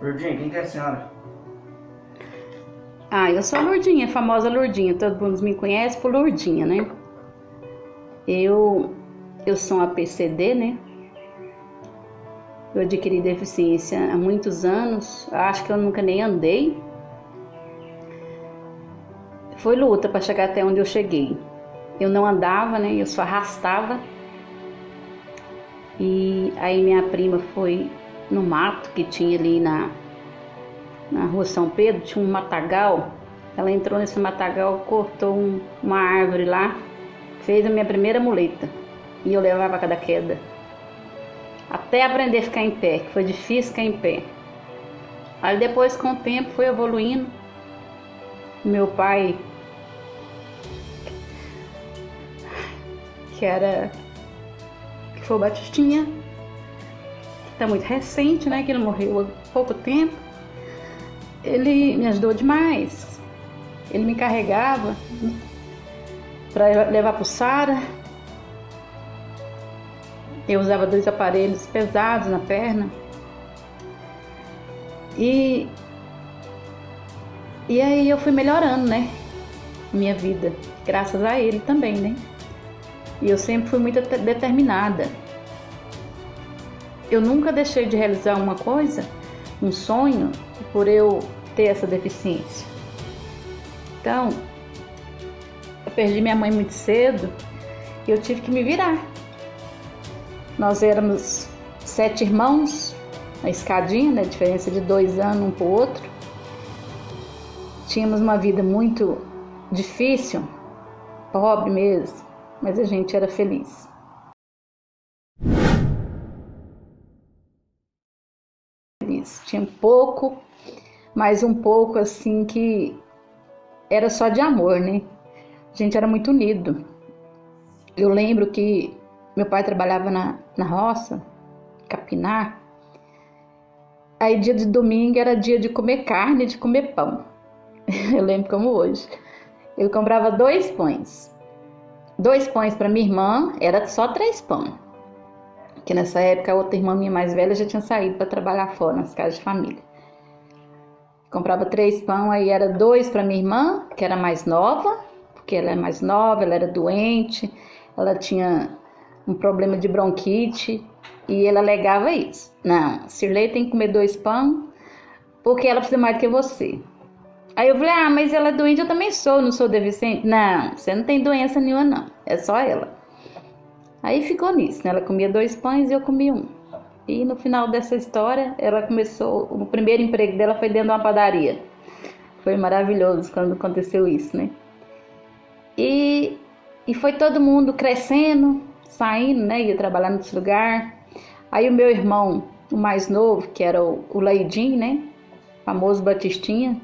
Lourdinha, quem que é a senhora? Eu sou a Lourdinha, a famosa Lourdinha. Todo mundo me conhece por Lourdinha, né? Eu sou uma PCD, né? Eu adquiri deficiência há muitos anos. Acho que eu nunca nem andei. Foi luta para chegar até onde eu cheguei. Eu não andava, né? Eu só arrastava. E aí minha prima foi no mato que tinha ali na rua São Pedro, tinha um matagal. Ela entrou nesse matagal, cortou uma árvore lá, fez a minha primeira muleta. E eu levava cada queda. Até aprender a ficar em pé, que foi difícil ficar em pé. Aí depois, com o tempo, foi evoluindo. Meu pai, que foi o Batistinha, que tá muito recente, né? Que ele morreu há pouco tempo. Ele me ajudou demais. Ele me carregava para levar pro Sara. Eu usava 2 aparelhos pesados na perna. E aí eu fui melhorando, né? Minha vida, graças a ele também, né? E eu sempre fui muito determinada. Eu nunca deixei de realizar uma coisa, um sonho, por eu ter essa deficiência. Então, eu perdi minha mãe muito cedo e eu tive que me virar. Nós éramos 7 irmãos, a escadinha, né? Diferença de 2 anos um pro outro. Tínhamos uma vida muito difícil, pobre mesmo, mas a gente era feliz. Tinha pouco, mas um pouco assim que era só de amor, né? A gente era muito unido. Eu lembro que meu pai trabalhava na roça, capinar. Aí dia de domingo era dia de comer carne e de comer pão. Eu lembro como hoje. Eu comprava 2 pães. 2 pães para minha irmã, era só 3 pães. Porque nessa época a outra irmã minha mais velha já tinha saído para trabalhar fora, nas casas de família. Comprava 3 pães, aí era 2 para minha irmã, que era mais nova, porque ela é mais nova, ela era doente, ela tinha um problema de bronquite, e ela alegava isso. Não, Cirlei tem que comer 2 pães, porque ela precisa mais do que você. Aí eu falei, mas ela é doente, eu também sou, não sou deficiente? Não, você não tem doença nenhuma não, é só ela. Aí ficou nisso, né? Ela comia 2 pães e eu comia 1. E no final dessa história, ela começou, o primeiro emprego dela foi dentro de uma padaria. Foi maravilhoso quando aconteceu isso, né? E foi todo mundo crescendo, saindo, né? Ia trabalhar nesse lugar. Aí o meu irmão, o mais novo, que era o Leidim, né? Famoso Batistinha,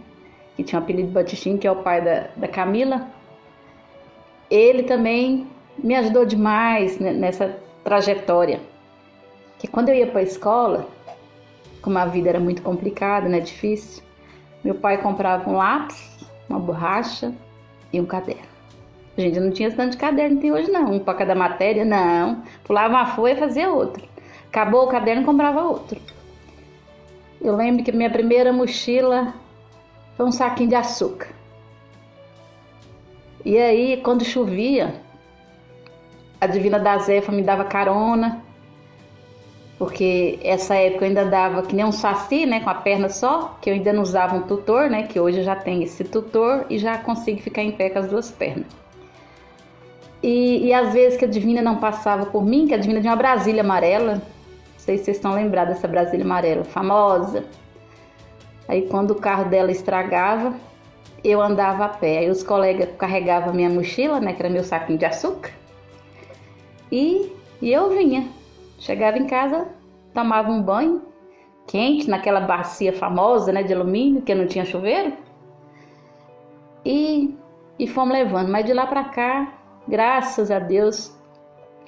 que tinha o apelido Batistinha, que é o pai da Camila. Ele também me ajudou demais nessa trajetória. Que quando eu ia para a escola, como a vida era muito complicada, né, difícil, meu pai comprava um lápis, uma borracha e um caderno. A gente não tinha tanto de caderno que tem hoje não, um para cada matéria, não. Pulava uma folha e fazia outra. Acabou o caderno, comprava outro. Eu lembro que minha primeira mochila foi um saquinho de açúcar. E aí, quando chovia, a Divina da Zefa me dava carona, porque essa época eu ainda dava que nem um saci, né, com a perna só, que eu ainda não usava um tutor, né, que hoje eu já tenho esse tutor e já consigo ficar em pé com as 2 pernas. E às vezes que a Divina não passava por mim, que a Divina tinha uma Brasília amarela, não sei se vocês estão lembrados dessa Brasília amarela, famosa. Aí quando o carro dela estragava, eu andava a pé. Aí os colegas carregavam minha mochila, né, que era meu saquinho de açúcar, e eu vinha. Chegava em casa, tomava um banho quente, naquela bacia famosa, né, de alumínio, que não tinha chuveiro. E fomos levando. Mas de lá pra cá, graças a Deus,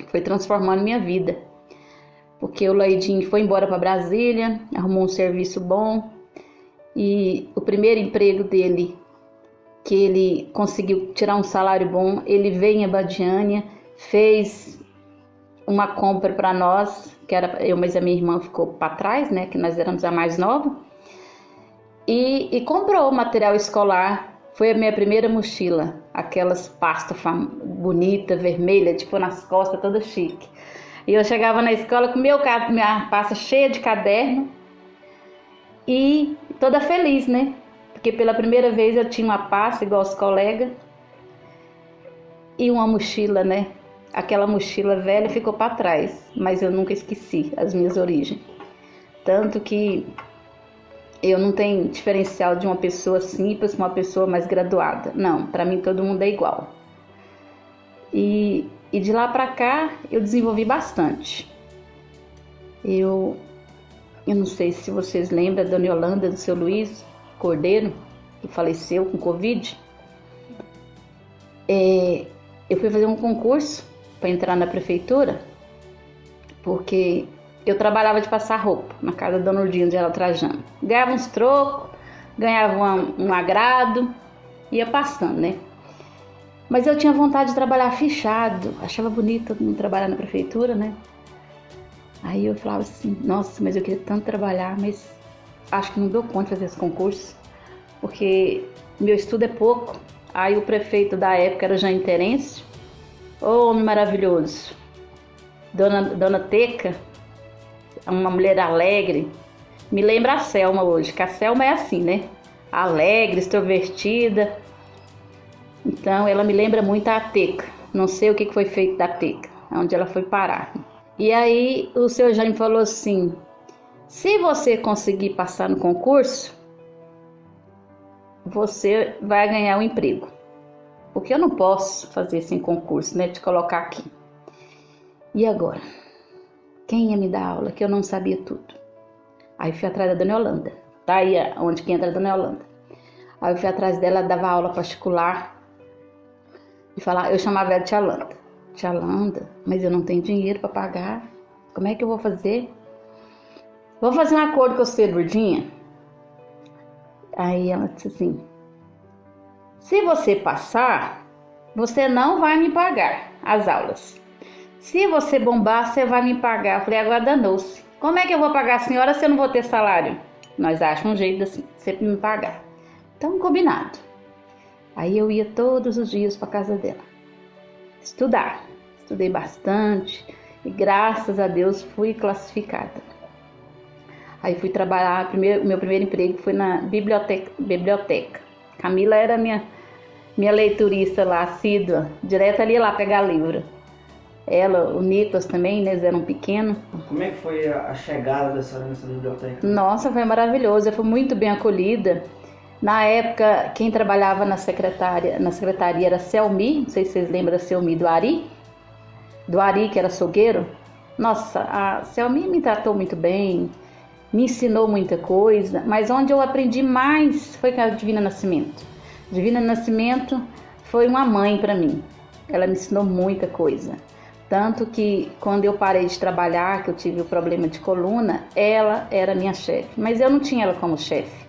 foi transformando minha vida. Porque o Leidinho foi embora para Brasília, arrumou um serviço bom. E o primeiro emprego dele, que ele conseguiu tirar um salário bom, ele veio em Abadiânia, fez uma compra para nós, que era eu, mas a minha irmã ficou para trás, né, que nós éramos a mais nova, e comprou material escolar. Foi a minha primeira mochila, aquelas pastas bonita, vermelha, tipo nas costas, toda chique. E eu chegava na escola com minha pasta cheia de caderno e toda feliz, né? Porque pela primeira vez eu tinha uma pasta igual os colegas e uma mochila, né? Aquela mochila velha ficou para trás, mas eu nunca esqueci as minhas origens. Tanto que eu não tenho diferencial de uma pessoa simples para uma pessoa mais graduada. Não, para mim todo mundo é igual. E de lá para cá eu desenvolvi bastante. Eu não sei se vocês lembram da Dona Yolanda, do seu Luiz Cordeiro, que faleceu com Covid. Eu fui fazer um concurso para entrar na prefeitura, porque eu trabalhava de passar roupa na casa da Dona Urdinha de Ela Trajano. Ganhava uns trocos, ganhava um agrado, ia passando, né? Mas eu tinha vontade de trabalhar fichado, achava bonito todo mundo trabalhar na prefeitura, né? Aí eu falava assim, nossa, mas eu queria tanto trabalhar, mas acho que não deu conta de fazer esse concurso, porque meu estudo é pouco. Aí o prefeito da época era Jaime Terêncio, homem maravilhoso, Dona Teca, uma mulher alegre, me lembra a Selma hoje, que a Selma é assim, né? Alegre, extrovertida. Então ela me lembra muito a Teca. Não sei o que foi feito da Teca, onde ela foi parar. E aí o seu Jaime falou assim, se você conseguir passar no concurso, você vai ganhar um emprego. Porque eu não posso fazer sem concurso, né? Te colocar aqui. E agora? Quem ia me dar aula? Que eu não sabia tudo. Aí fui atrás da Dona Yolanda. Tá aí onde que entra a Dona Yolanda. Aí eu fui atrás dela, dava aula particular. E eu chamava ela de Tia Landa. Tia Landa, mas eu não tenho dinheiro para pagar. Como é que eu vou fazer? Vou fazer um acordo com você, Lourdinha. Aí ela disse assim, se você passar, você não vai me pagar as aulas. Se você bombar, você vai me pagar. Eu falei, agora danou-se. Como é que eu vou pagar a senhora se eu não vou ter salário? Nós achamos um jeito de sempre me pagar. Então, combinado. Aí eu ia todos os dias para casa dela estudar. Estudei bastante e graças a Deus fui classificada. Aí fui trabalhar, meu primeiro emprego foi na biblioteca. Camila era minha leiturista lá, assídua, direto ali lá pegar livro. Ela, o Nicolas também, né, eles eram pequenos. Como é que foi a chegada da senhora nessa biblioteca? Nossa, foi maravilhoso, eu fui muito bem acolhida. Na época, quem trabalhava na secretaria era a Selmi, não sei se vocês lembram da Selmi do Ari, que era açougueiro. Nossa, a Selmi me tratou muito bem, me ensinou muita coisa, mas onde eu aprendi mais foi com a Divina Nascimento. Divina Nascimento foi uma mãe para mim, ela me ensinou muita coisa. Tanto que quando eu parei de trabalhar, que eu tive o problema de coluna, ela era minha chefe, mas eu não tinha ela como chefe.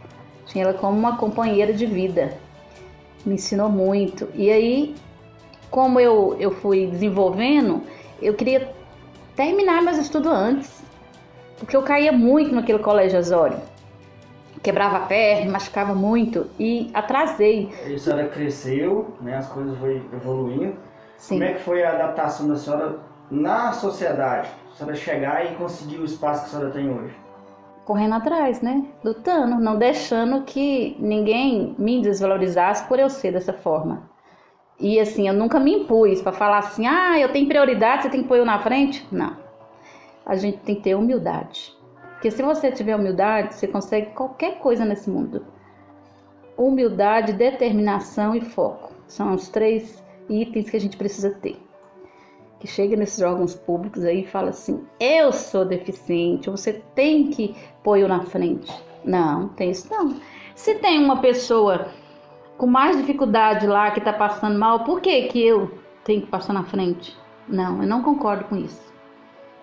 Tinha ela como uma companheira de vida. Me ensinou muito. E aí, como eu fui desenvolvendo, eu queria terminar meus estudos antes. Porque eu caía muito naquele colégio Osório. Quebrava a perna, machucava muito e atrasei. A senhora cresceu, né? As coisas foram evoluindo. Sim. Como é que foi a adaptação da senhora na sociedade? A senhora chegar e conseguir o espaço que a senhora tem hoje? Correndo atrás, né? Lutando, não deixando que ninguém me desvalorizasse por eu ser dessa forma. E assim, eu nunca me impus para falar assim, eu tenho prioridade, você tem que pôr eu na frente. Não. A gente tem que ter humildade. Porque se você tiver humildade, você consegue qualquer coisa nesse mundo. Humildade, determinação e foco. São os 3 itens que a gente precisa ter. Que chega nesses órgãos públicos aí e fala assim, eu sou deficiente, você tem que pôr eu na frente. Não, tem isso não. Se tem uma pessoa com mais dificuldade lá que está passando mal, por que que eu tenho que passar na frente? Não, eu não concordo com isso.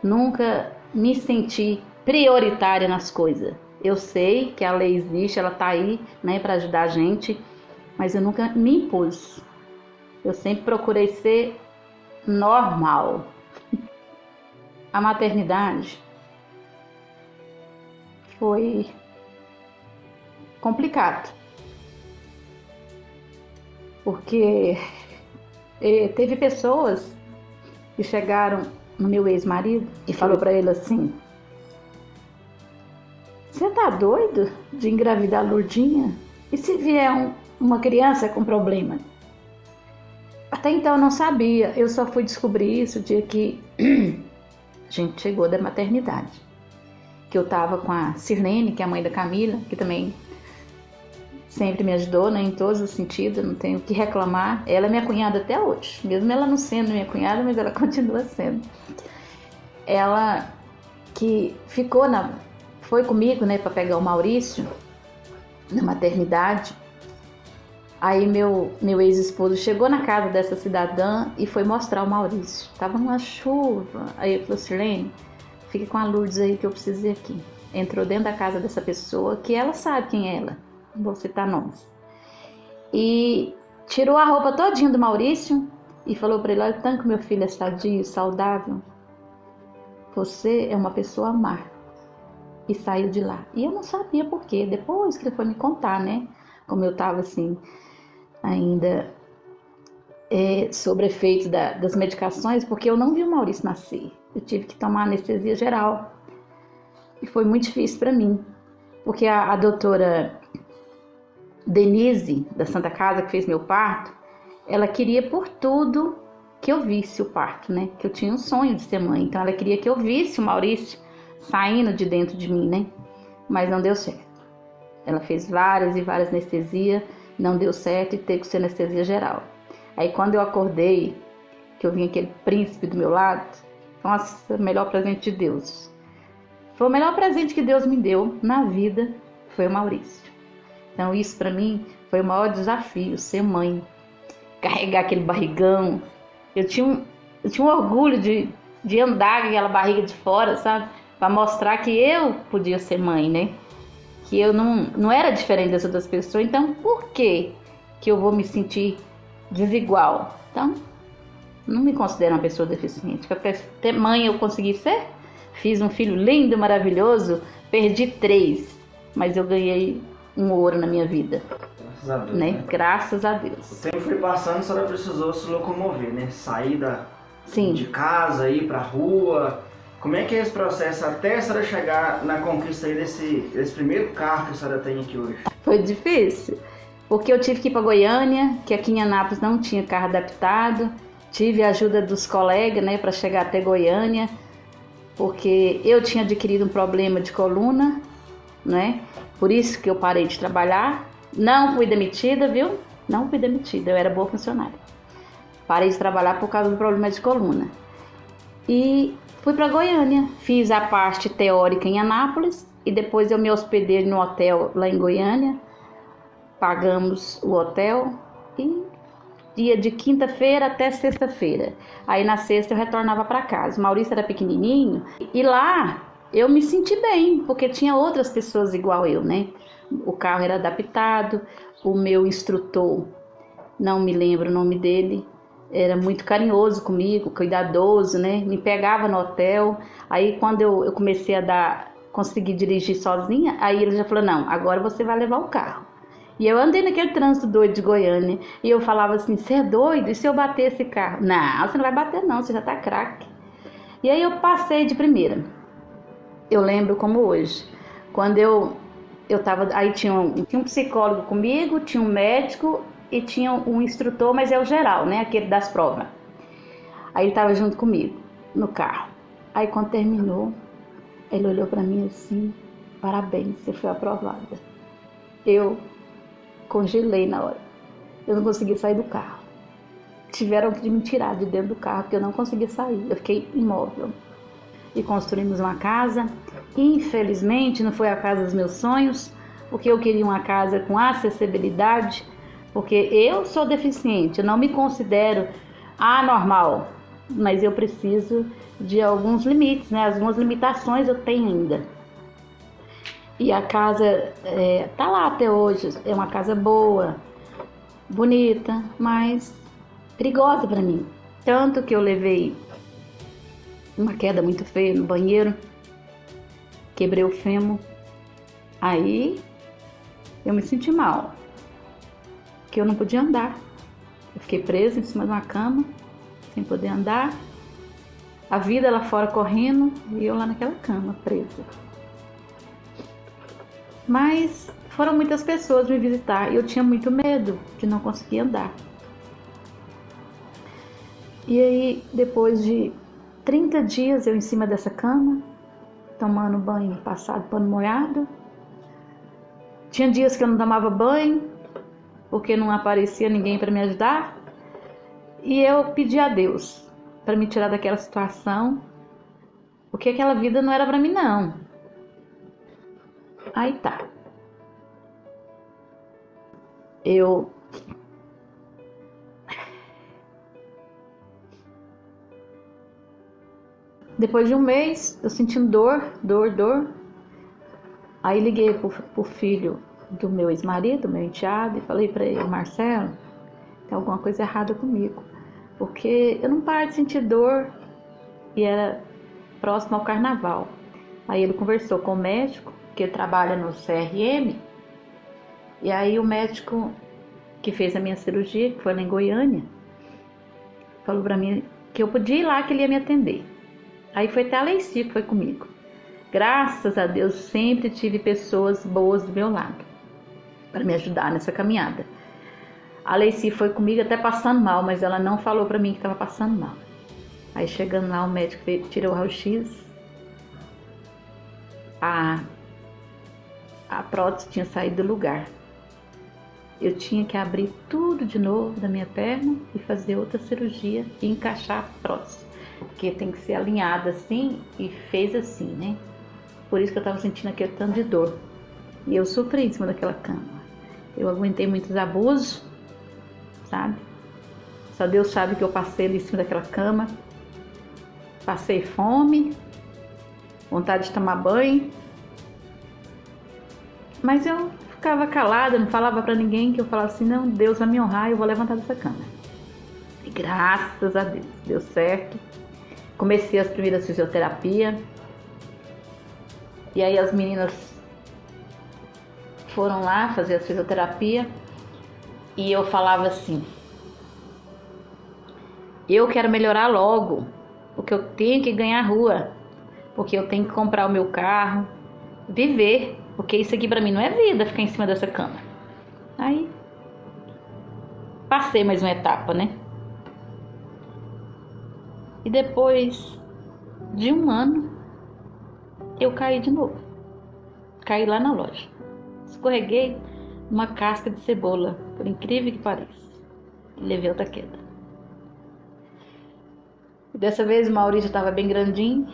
Nunca me senti prioritária nas coisas. Eu sei que a lei existe, ela está aí, né, para ajudar a gente, mas eu nunca me impus. Eu sempre procurei ser normal. A maternidade foi complicado, porque teve pessoas que chegaram no meu ex-marido e falou para ele assim: você tá doido de engravidar a Lourdinha? E se vier uma criança com problema? Até então eu não sabia, eu só fui descobrir isso o dia que a gente chegou da maternidade. Que eu tava com a Sirlene, que é a mãe da Camila, que também sempre me ajudou, né, em todos os sentidos, não tenho o que reclamar. Ela é minha cunhada até hoje, mesmo ela não sendo minha cunhada, mas ela continua sendo. Ela que foi comigo, né, para pegar o Maurício na maternidade. Aí meu ex-esposo chegou na casa dessa cidadã e foi mostrar o Maurício. Tava numa chuva. Aí ele falou: Sirlene, fique com a Lourdes aí que eu preciso ir aqui. Entrou dentro da casa dessa pessoa, que ela sabe quem é ela. Não vou citar nomes. E tirou a roupa todinha do Maurício e falou para ele: olha, tanto que meu filho é sadio, saudável. Você é uma pessoa má. E saiu de lá. E eu não sabia por quê. Depois que ele foi me contar, né? Como eu tava assim, ainda sobre efeitos das medicações, porque eu não vi o Maurício nascer. Eu tive que tomar anestesia geral. E foi muito difícil para mim. Porque a doutora Denise, da Santa Casa, que fez meu parto, ela queria por tudo que eu visse o parto, né? Que eu tinha um sonho de ser mãe. Então ela queria que eu visse o Maurício saindo de dentro de mim, né? Mas não deu certo. Ela fez várias e várias anestesias, não deu certo e teve que ser anestesia geral. Aí quando eu acordei, que eu vi aquele príncipe do meu lado, nossa, o melhor presente de Deus. Foi o melhor presente que Deus me deu na vida, foi o Maurício. Então isso para mim foi o maior desafio, ser mãe. Carregar aquele barrigão. Eu tinha um orgulho de andar com aquela barriga de fora, sabe? Para mostrar que eu podia ser mãe, né? Que eu não era diferente das outras pessoas. Então, por que eu vou me sentir desigual? Então, não me considero uma pessoa deficiente. Para ter mãe eu consegui ser. Fiz um filho lindo, maravilhoso. Perdi 3, mas eu ganhei um ouro na minha vida. Graças a Deus, né? Graças a Deus. O tempo foi passando, a senhora precisou se locomover, né? Sair Sim. de casa, ir pra rua. Como é que é esse processo até a senhora chegar na conquista aí desse primeiro carro que a senhora tem aqui hoje? Foi difícil, porque eu tive que ir para Goiânia, que aqui em Anápolis não tinha carro adaptado. Tive a ajuda dos colegas, né, para chegar até Goiânia, porque eu tinha adquirido um problema de coluna, né? Por isso que eu parei de trabalhar. Não fui demitida, viu? Não fui demitida, eu era boa funcionária. Parei de trabalhar por causa do problema de coluna. E fui para Goiânia, fiz a parte teórica em Anápolis e depois eu me hospedei no hotel lá em Goiânia. Pagamos o hotel e ia de quinta-feira até sexta-feira. Aí na sexta eu retornava para casa. O Maurício era pequenininho e lá eu me senti bem, porque tinha outras pessoas igual eu, né? O carro era adaptado, o meu instrutor, não me lembro o nome dele, era muito carinhoso comigo, cuidadoso, né? Me pegava no hotel. Aí quando eu comecei conseguir dirigir sozinha, aí ele já falou: não, agora você vai levar o carro. E eu andei naquele trânsito doido de Goiânia, e eu falava assim: você é doido? E se eu bater esse carro? Não, você não vai bater não, você já tá craque. E aí eu passei de primeira. Eu lembro como hoje, quando eu tava, aí tinha um psicólogo comigo, tinha um médico e tinha um instrutor, mas é o geral, né, aquele das provas. Aí ele tava junto comigo, no carro. Aí quando terminou, ele olhou pra mim assim: parabéns, você foi aprovada. Eu congelei na hora, eu não consegui sair do carro. Tiveram que me tirar de dentro do carro, porque eu não conseguia sair, eu fiquei imóvel. E construímos uma casa. Infelizmente não foi a casa dos meus sonhos, porque eu queria uma casa com acessibilidade, porque eu sou deficiente, eu não me considero anormal, mas eu preciso de alguns limites, né? Algumas limitações eu tenho ainda. E a casa tá lá até hoje, é uma casa boa, bonita, mas perigosa para mim. Tanto que eu levei uma queda muito feia no banheiro, quebrei o fêmur. Aí eu me senti mal, porque eu não podia andar. Eu fiquei presa em cima de uma cama, sem poder andar. A vida lá fora correndo e eu lá naquela cama, presa. Mas foram muitas pessoas me visitar e eu tinha muito medo de não conseguir andar. E aí, depois de 30 dias eu em cima dessa cama, tomando banho passado pano molhado. Tinha dias que eu não tomava banho, porque não aparecia ninguém para me ajudar. E eu pedi a Deus para me tirar daquela situação, porque aquela vida não era para mim não. Aí tá. Depois de um mês, eu sentindo dor. Aí liguei pro filho do meu ex-marido, meu enteado, e falei para ele: Marcelo, tem alguma coisa errada comigo, porque eu não paro de sentir dor. E era próximo ao carnaval. Aí ele conversou com o médico, que trabalha no CRM, e aí o médico que fez a minha cirurgia, que foi lá em Goiânia, falou para mim que eu podia ir lá, que ele ia me atender. Aí foi até a Leici que foi comigo. Graças a Deus sempre tive pessoas boas do meu lado para me ajudar nessa caminhada. A Leici foi comigo até passando mal, mas ela não falou para mim que estava passando mal. Aí chegando lá, o médico tirou o raio-x. A prótese tinha saído do lugar. Eu tinha que abrir tudo de novo da minha perna e fazer outra cirurgia e encaixar a prótese, porque tem que ser alinhada assim, e fez assim, né? Por isso que eu tava sentindo aquele tanto de dor. E eu sofri em cima daquela cama. Eu aguentei muitos abusos, sabe? Só Deus sabe que eu passei ali em cima daquela cama. Passei fome, vontade de tomar banho. Mas eu ficava calada, não falava pra ninguém, que eu falava assim: não, Deus vai me honrar, eu vou levantar dessa cama. E graças a Deus, deu certo. Comecei as primeiras fisioterapias. E aí as meninas foram lá fazer a fisioterapia. E eu falava assim: eu quero melhorar logo, porque eu tenho que ganhar rua, porque eu tenho que comprar o meu carro, viver, porque isso aqui pra mim não é vida, ficar em cima dessa cama. Aí passei mais uma etapa, né? E depois de um ano eu caí de novo. Caí lá na loja. Escorreguei numa casca de cebola, por incrível que pareça. E levei outra queda. Dessa vez o Maurício estava bem grandinho.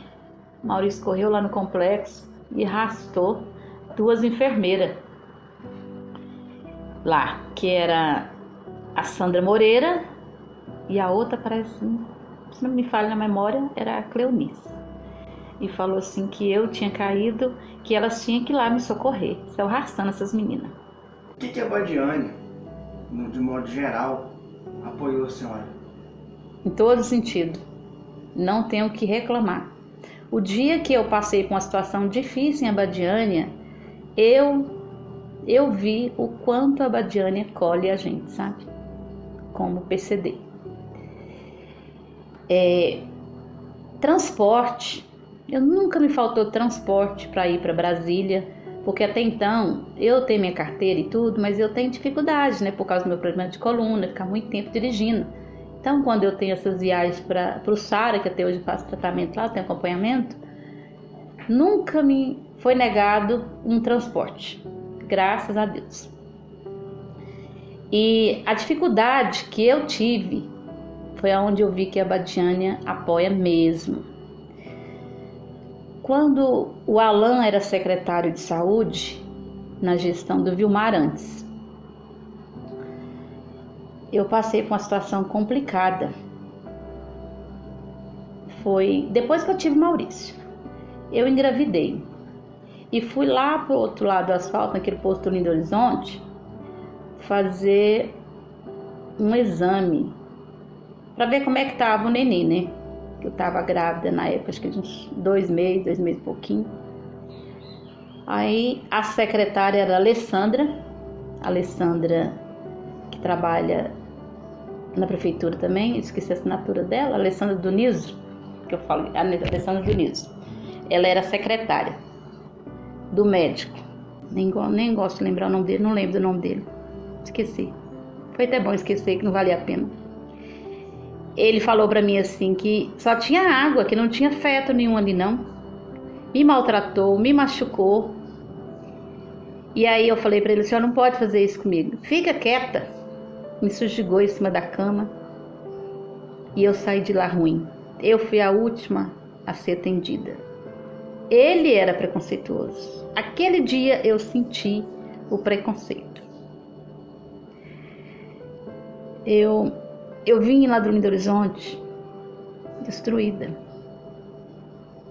O Maurício correu lá no complexo e arrastou duas enfermeiras lá, que era a Sandra Moreira e a outra, parece, se não me falha na memória, era a Cleonice. E falou assim que eu tinha caído, que elas tinham que ir lá me socorrer. Saiu arrastando essas meninas. O que a Badiane, de modo geral, apoiou a senhora? Em todo sentido. Não tenho o que reclamar. O dia que eu passei por uma situação difícil em Abadiânia, eu vi o quanto a Abadiânia acolhe a gente, sabe? Como PCD. Transporte. Eu nunca me faltou transporte para ir para Brasília, porque até então eu tenho minha carteira e tudo, mas eu tenho dificuldade, né? Por causa do meu problema de coluna, ficar muito tempo dirigindo. Então, quando eu tenho essas viagens para o Sara, que até hoje faço tratamento lá, tenho acompanhamento, nunca me foi negado um transporte, graças a Deus. E a dificuldade que eu tive foi onde eu vi que a Badiânia apoia mesmo. Quando o Alan era secretário de saúde, na gestão do Vilmar antes, eu passei por uma situação complicada. Foi depois que eu tive Maurício. Eu engravidei e fui lá pro outro lado do asfalto, naquele posto do Lindo Horizonte, fazer um exame para ver como é que tava o neném, né? Eu estava grávida na época, acho que uns 2 meses e pouquinho. Aí a secretária era a Alessandra, que trabalha na prefeitura também, esqueci a assinatura dela, Alessandra Dunizo, que eu falo, a Alessandra Dunizo. Ela era secretária do médico. Nem gosto de lembrar o nome dele, não lembro do nome dele. Esqueci. Foi até bom esquecer, que não valia a pena. Ele falou pra mim assim que só tinha água, que não tinha feto nenhum ali não. Me maltratou, me machucou. E aí eu falei pra ele, o senhor não pode fazer isso comigo. Fica quieta. Me sujigou em cima da cama. E eu saí de lá ruim. Eu fui a última a ser atendida. Ele era preconceituoso. Aquele dia eu senti o preconceito. Eu vim lá do Lindo Horizonte destruída.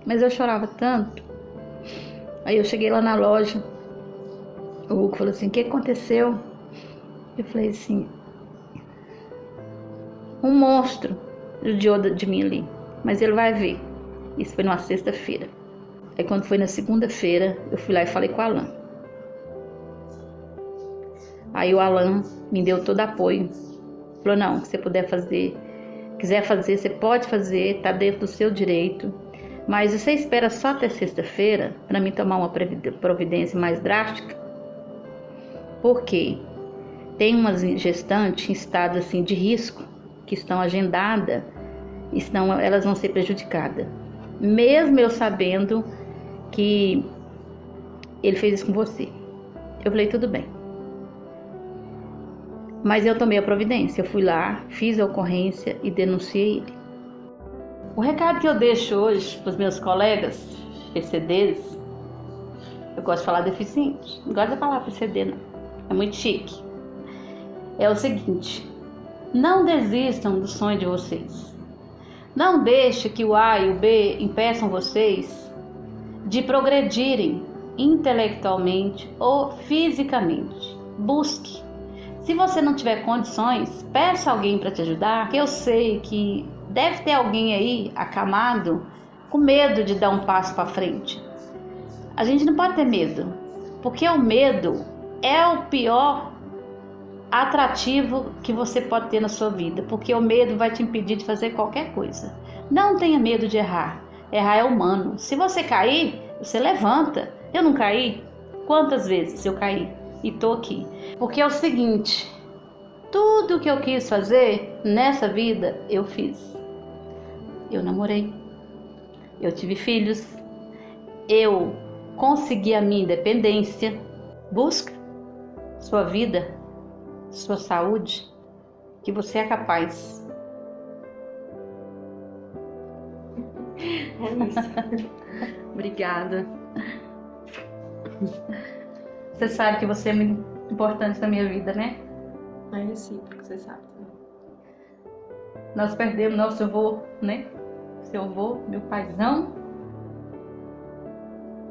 Mas eu chorava tanto. Aí eu cheguei lá na loja. O Hugo falou assim, o que aconteceu? Eu falei assim, um monstro judiou de mim ali. Mas ele vai ver. Isso foi numa sexta-feira. Aí quando foi na segunda-feira, eu fui lá e falei com o Alan. Aí o Alan me deu todo apoio. Falou, não, se você puder fazer, quiser fazer, você pode fazer, tá dentro do seu direito. Mas você espera só até sexta-feira para mim tomar uma providência mais drástica? Porque tem umas gestantes em estado assim de risco, que estão agendadas, e senão elas vão ser prejudicadas. Mesmo eu sabendo que ele fez isso com você. Eu falei, tudo bem. Mas eu tomei a providência. Eu fui lá, fiz a ocorrência e denunciei ele. O recado que eu deixo hoje para os meus colegas PCDs, eu gosto de falar deficiente, não gosto de falar PCD não, é muito chique. É o seguinte, não desistam do sonho de vocês. Não deixe que o A e o B impeçam vocês de progredirem intelectualmente ou fisicamente. Busque. Se você não tiver condições, peça alguém para te ajudar, que eu sei que deve ter alguém aí acamado com medo de dar um passo para frente. A gente não pode ter medo, porque o medo é o pior atrativo que você pode ter na sua vida, porque o medo vai te impedir de fazer qualquer coisa. Não tenha medo de errar. Errar é humano. Se você cair, você levanta. Eu não caí? Quantas vezes eu caí? E tô aqui. Porque é o seguinte, tudo que eu quis fazer nessa vida, eu fiz. Eu namorei. Eu tive filhos. Eu consegui a minha independência. Busca sua vida, sua saúde, que você é capaz. É isso. Obrigada. Você sabe que você é muito importante na minha vida, né? É sim, porque você sabe. Nós perdemos nosso avô, né? Seu avô, meu paizão.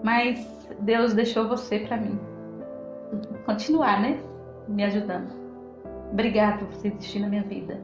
Mas Deus deixou você pra mim. Continuar, né? Me ajudando. Obrigada por você existir na minha vida.